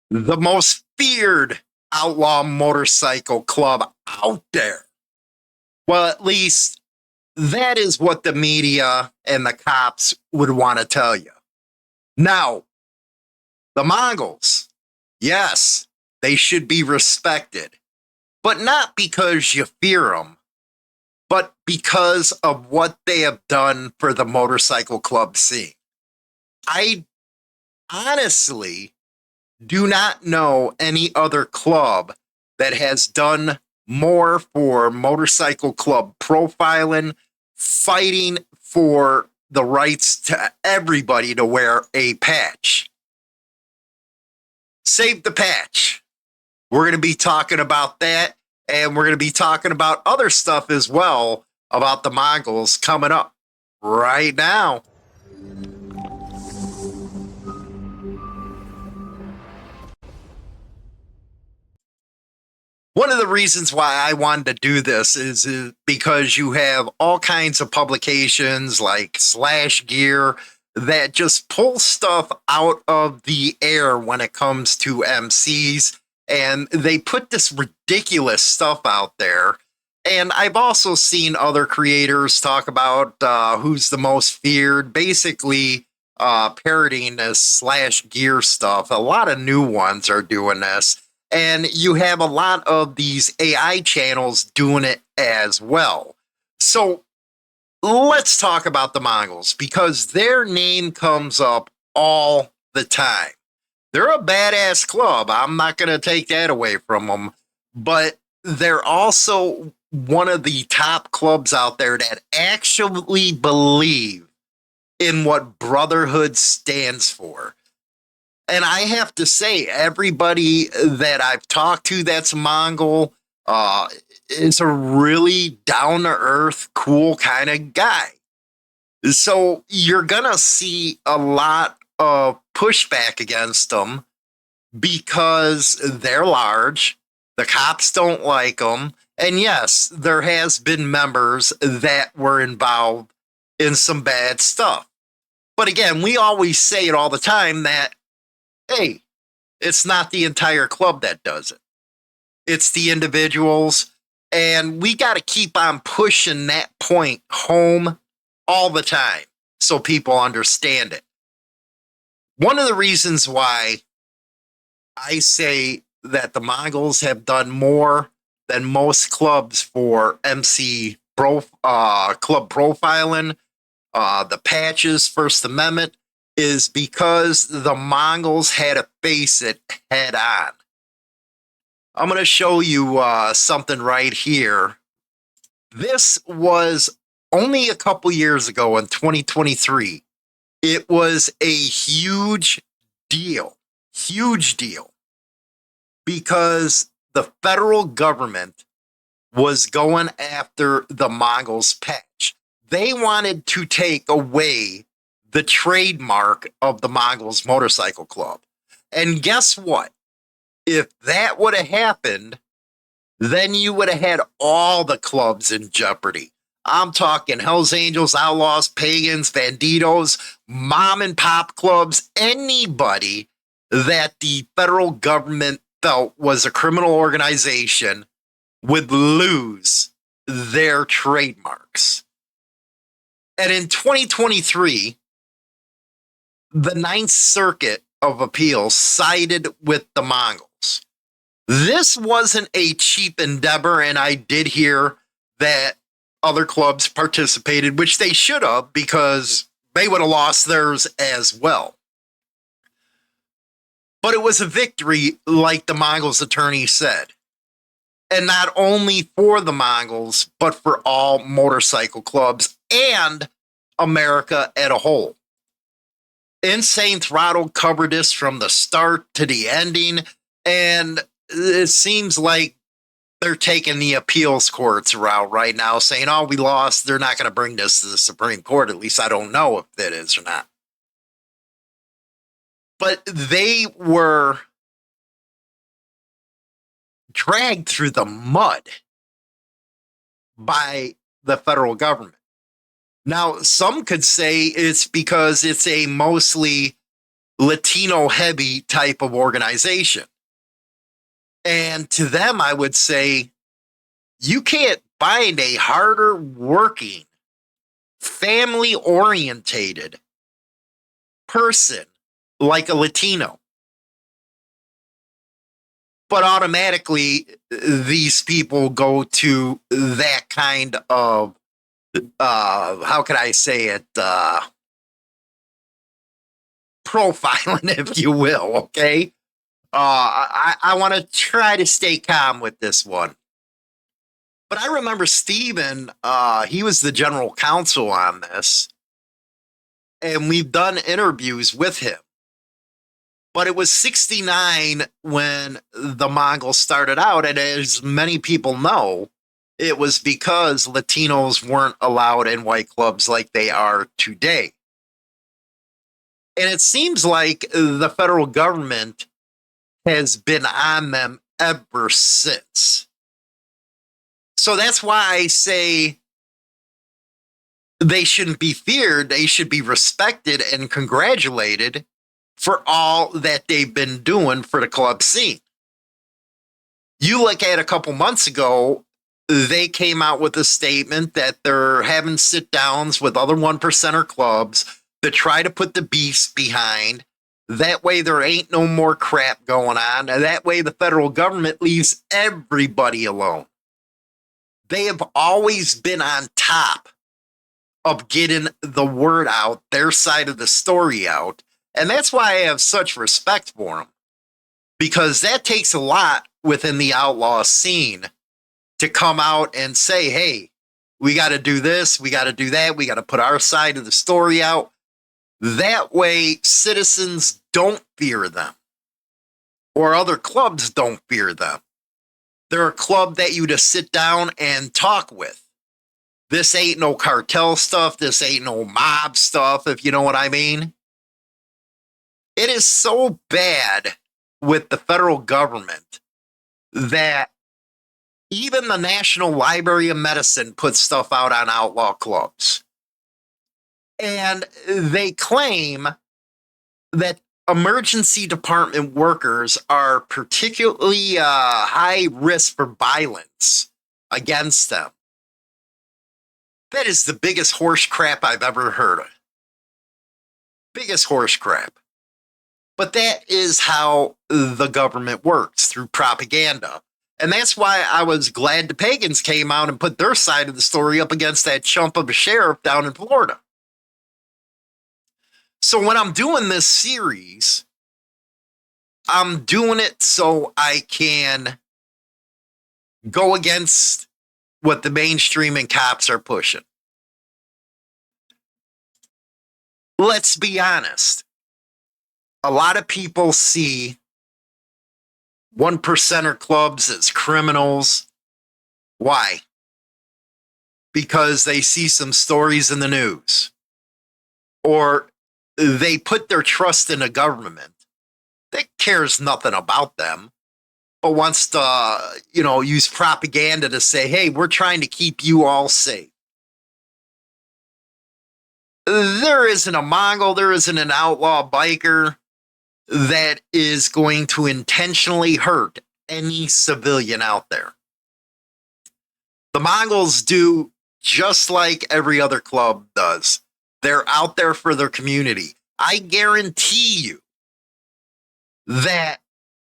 the most feared outlaw motorcycle club out there. Well, at least that is what the media and the cops would want to tell you. Now, the Mongols, yes, they should be respected, but not because you fear them, but because of what they have done for the motorcycle club scene. I honestly do not know any other club that has done more for motorcycle club profiling, fighting for the rights to everybody to wear a patch. Save the patch. We're going to be talking about that, and we're going to be talking about other stuff as well about the Mongols coming up right now. One of the reasons why I wanted to do this is because you have all kinds of publications like Slash Gear that just pull stuff out of the air when it comes to MCs, and they put this ridiculous stuff out there. And I've also seen other creators talk about who's the most feared, basically parodying this Slash Gear stuff. A lot of new ones are doing this. And you have a lot of these AI channels doing it as well. So let's talk about the Mongols because their name comes up all the time. They're a badass club. I'm not going to take that away from them. But they're also one of the top clubs out there that actually believe in what Brotherhood stands for. And I have to say, everybody that I've talked to that's Mongol is a really down to earth, cool kind of guy. So you're going to see a lot of pushback against them because they're large. The cops don't like them. And yes, there has been members that were involved in some bad stuff. But again, we always say it all the time that, hey, it's not the entire club that does it. It's the individuals. And we got to keep on pushing that point home all the time so people understand it. One of the reasons why I say that the Mongols have done more than most clubs for MC club profiling, the patches, First Amendment, is because the Mongols had to face it head on. I'm going to show you something right here. This was only a couple years ago in 2023. It was a huge deal, because the federal government was going after the Mongols patch. They wanted to take away the trademark of the Mongols Motorcycle Club. And guess what? If that would have happened, then you would have had all the clubs in jeopardy. I'm talking Hells Angels, Outlaws, Pagans, Bandidos, mom and pop clubs, anybody that the federal government felt was a criminal organization would lose their trademarks. And in 2023, the Ninth Circuit of Appeals sided with the Mongols. This wasn't a cheap endeavor, and I did hear that other clubs participated, which they should have, because they would have lost theirs as well. But it was a victory, like the Mongols attorney said. And not only for the Mongols, but for all motorcycle clubs and America as a whole. Insane Throttle covered this from the start to the ending, and it seems like they're taking the appeals courts route right now, saying, oh, we lost. They're not going to bring this to the Supreme Court. At least I don't know if that is or not. But they were dragged through the mud by the federal government. Now, some could say it's because it's a mostly Latino heavy type of organization. And to them, I would say, you can't find a harder working, family orientated person like a Latino. But automatically, these people go to that kind of, how can I say it, profiling, if you will, okay? I want to try to stay calm with this one. But I remember Steven, he was the general counsel on this, and we've done interviews with him. But it was 69 when the Mongols started out, and as many people know, it was because Latinos weren't allowed in white clubs like they are today. And it seems like the federal government has been on them ever since. So that's why I say they shouldn't be feared. They should be respected and congratulated for all that they've been doing for the club scene. You look at a couple months ago, they came out with a statement that they're having sit downs with other 1%er clubs to try to put the beefs behind. That way there ain't no more crap going on. And that way the federal government leaves everybody alone. They have always been on top of getting the word out, their side of the story out. And that's why I have such respect for them. Because that takes a lot within the outlaw scene to come out and say, hey, we got to do this, we got to do that, we got to put our side of the story out. That way, citizens don't fear them, or other clubs don't fear them. They're a club that you just sit down and talk with. This ain't no cartel stuff. This ain't no mob stuff, if you know what I mean. It is so bad with the federal government that even the National Library of Medicine puts stuff out on outlaw clubs. And they claim that emergency department workers are particularly high risk for violence against them. That is the biggest horse crap I've ever heard of. Biggest horse crap. But that is how the government works, through propaganda. And that's why I was glad the Pagans came out and put their side of the story up against that chump of a sheriff down in Florida. So when I'm doing this series, I'm doing it so I can go against what the mainstream and cops are pushing. Let's be honest. A lot of people see 1%er clubs as criminals. Why? Because they see some stories in the news. Or they put their trust in a government that cares nothing about them, but wants to, use propaganda to say, hey, we're trying to keep you all safe. There isn't a Mongol, there isn't an outlaw biker that is going to intentionally hurt any civilian out there. The Mongols do just like every other club does. They're out there for their community. I guarantee you that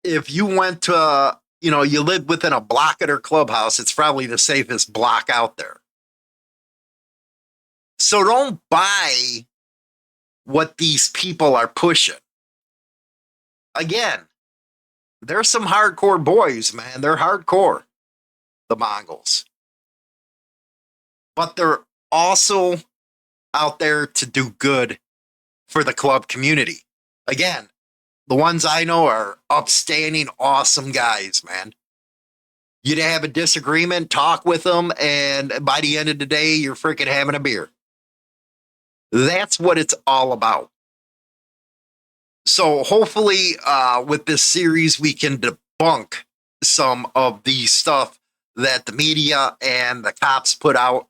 if you went to, you lived within a block of their clubhouse, it's probably the safest block out there. So don't buy what these people are pushing. Again, they're some hardcore boys, man. They're hardcore, the Mongols. But they're also out there to do good for the club community. Again, the ones I know are upstanding, awesome guys, man. You'd have a disagreement, talk with them, and by the end of the day, you're freaking having a beer. That's what it's all about. So hopefully with this series, we can debunk some of the stuff that the media and the cops put out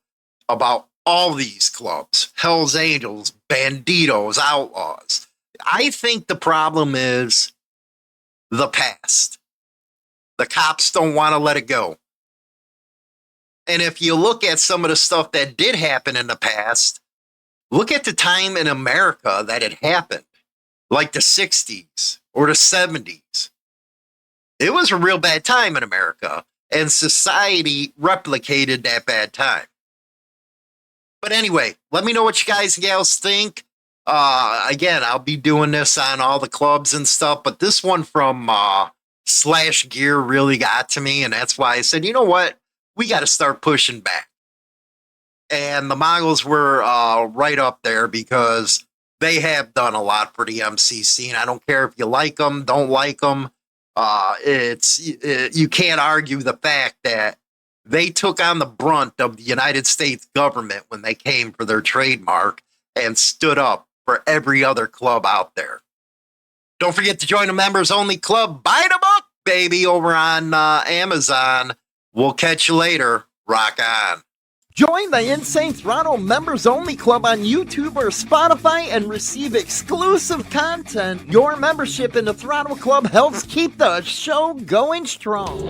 about all these clubs, Hells Angels, Bandidos, Outlaws. I think the problem is the past. The cops don't want to let it go. And if you look at some of the stuff that did happen in the past, look at the time in America that it happened, like the 60s or the 70s. It was a real bad time in America, and society replicated that bad time. But anyway, let me know what you guys and gals think. Again, I'll be doing this on all the clubs and stuff, but this one from Slash Gear really got to me, and that's why I said, you know what? We got to start pushing back. And the Mongols were right up there because they have done a lot for the MC scene. I don't care if you like them, don't like them. You can't argue the fact that they took on the brunt of the United States government when they came for their trademark and stood up for every other club out there. Don't forget to join the members only club. Buy the book, baby, over on Amazon. We'll catch you later. Rock on. Join the Insane Throttle Members Only Club on YouTube or Spotify and receive exclusive content. Your membership in the Throttle Club helps keep the show going strong.